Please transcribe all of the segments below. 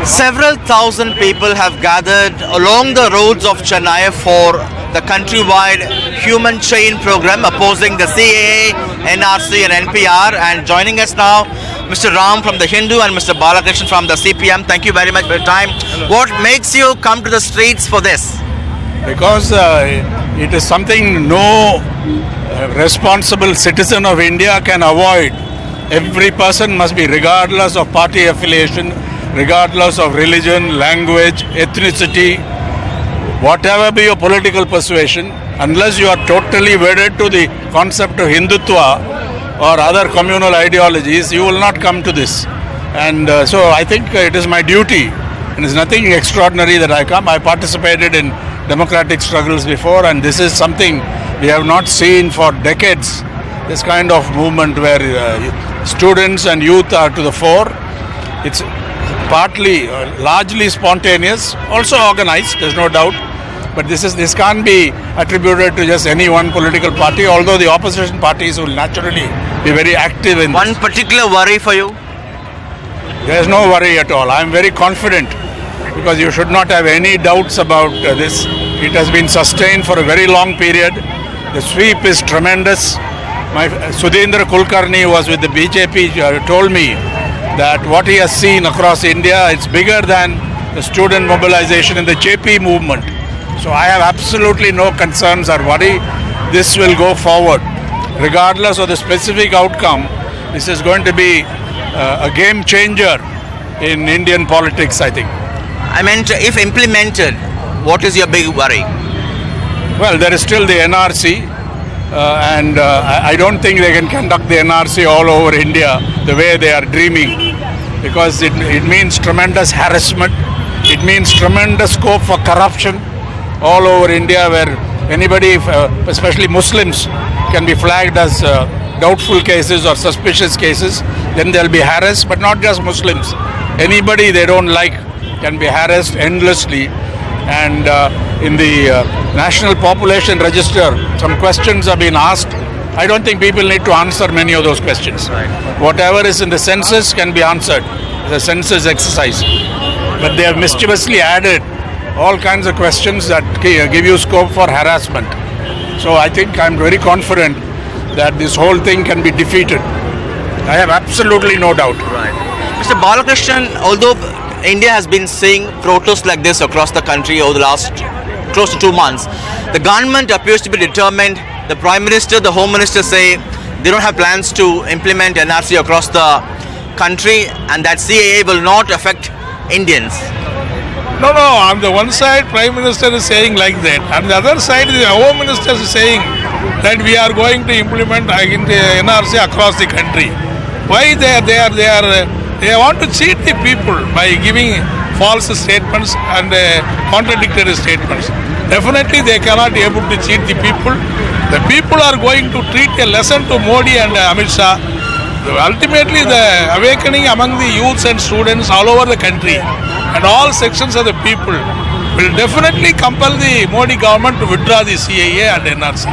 Several thousand people have gathered along the roads of Chennai for the countrywide human chain program opposing the CAA, NRC and NPR. And joining us now, Mr. Ram from the Hindu and Mr. Balakrishnan from the CPM. Thank you very much for your time. Hello. What makes you come to the streets for this? Because it is something no responsible citizen of India can avoid. Every person must be, regardless of party affiliation, regardless of religion, language, ethnicity, whatever be your political persuasion, unless you are totally wedded to the concept of Hindutva or other communal ideologies, you will not come to this. And so I think it is my duty, and it's nothing extraordinary that I come. I participated in democratic struggles before, and this is something we have not seen for decades. This kind of movement where students and youth are to the fore. It's partly, largely spontaneous, also organized, there's no doubt. But this can't be attributed to just any one political party, although the opposition parties will naturally be very active in One particular worry for you? There is no worry at all. I am very confident, because you should not have any doubts about this. It has been sustained for a very long period. The sweep is tremendous. My Sudhindra Kulkarni was with the BJP, told me that what he has seen across India, it's bigger than the student mobilization in the JP movement. So I have absolutely no concerns or worry. This will go forward. Regardless of the specific outcome, this is going to be a game changer in Indian politics, I think. I meant, if implemented, what is your big worry? Well, there is still the NRC, and I don't think they can conduct the NRC all over India the way they are dreaming, because it means tremendous harassment. It means tremendous scope for corruption all over India, where anybody, especially Muslims, can be flagged as doubtful cases or suspicious cases. Then they'll be harassed, but not just Muslims. Anybody they don't like can be harassed endlessly. And in the National Population Register, some questions have been asked. I don't think people need to answer many of those questions. Right. Whatever is in the census can be answered, the census exercise. But they have mischievously added all kinds of questions that give you scope for harassment. So I think I'm very confident that this whole thing can be defeated. I have absolutely no doubt. Right. Mr. Balakrishnan, although India has been seeing protests like this across the country over the last close to 2 months, the government appears to be determined. The Prime Minister, the Home Minister say they don't have plans to implement NRC across the country, and that CAA will not affect Indians. No, on the one side Prime Minister is saying like that, on the other side the Home Minister is saying that we are going to implement NRC across the country. Why they want to cheat the people by giving false statements and contradictory statements. Definitely they cannot be able to cheat the people. The people are going to treat a lesson to Modi and Amit Shah. Ultimately the awakening among the youths and students all over the country and all sections of the people will definitely compel the Modi government to withdraw the CAA and NRC.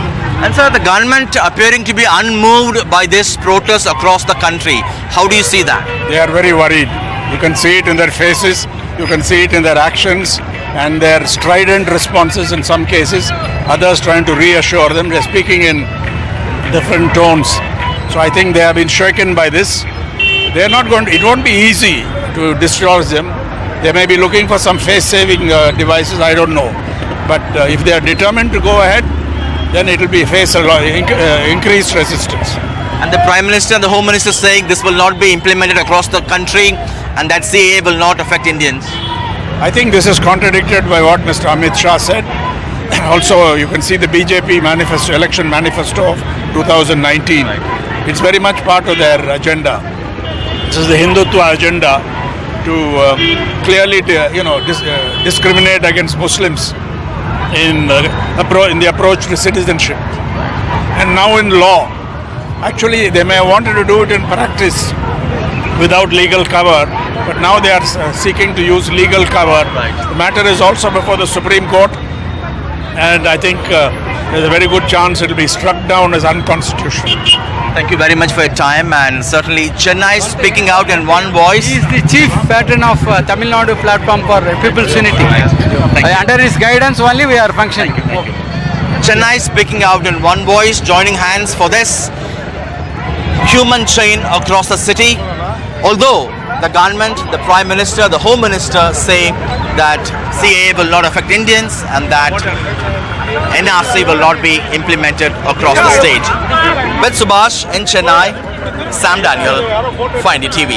And sir, the government appearing to be unmoved by this protest across the country. How do you see that? They are very worried. You can see it in their faces, you can see it in their actions and their strident responses in some cases, others trying to reassure them. They're speaking in different tones. So I think they have been shaken by this. They are not going to, it won't be easy to dislodge them. They may be looking for some face-saving devices, I don't know. But if they are determined to go ahead, then it will be face a lot, increased resistance. And the Prime Minister and the Home Minister saying this will not be implemented across the country and that CAA will not affect Indians. I think this is contradicted by what Mr. Amit Shah said. Also, you can see the BJP manifesto, election manifesto of 2019. Right. It's very much part of their agenda. This is the Hindutva agenda to clearly, discriminate against Muslims in the approach to citizenship. And now in law, actually they may have wanted to do it in practice without legal cover, but now they are seeking to use legal cover. Right. The matter is also before the Supreme Court, and I think there's a very good chance it will be struck down as unconstitutional. Thank you very much for your time, and certainly Chennai is speaking out in one voice. He is the chief patron of Tamil Nadu platform for People's Unity. Thank you. Under his guidance only we are functioning. Chennai is speaking out in one voice, joining hands for this human chain across the city. Although the government, the Prime Minister, the Home Minister say that CAA will not affect Indians and that NRC will not be implemented across the state. With Subhash in Chennai, Sam Daniel, for NDTV.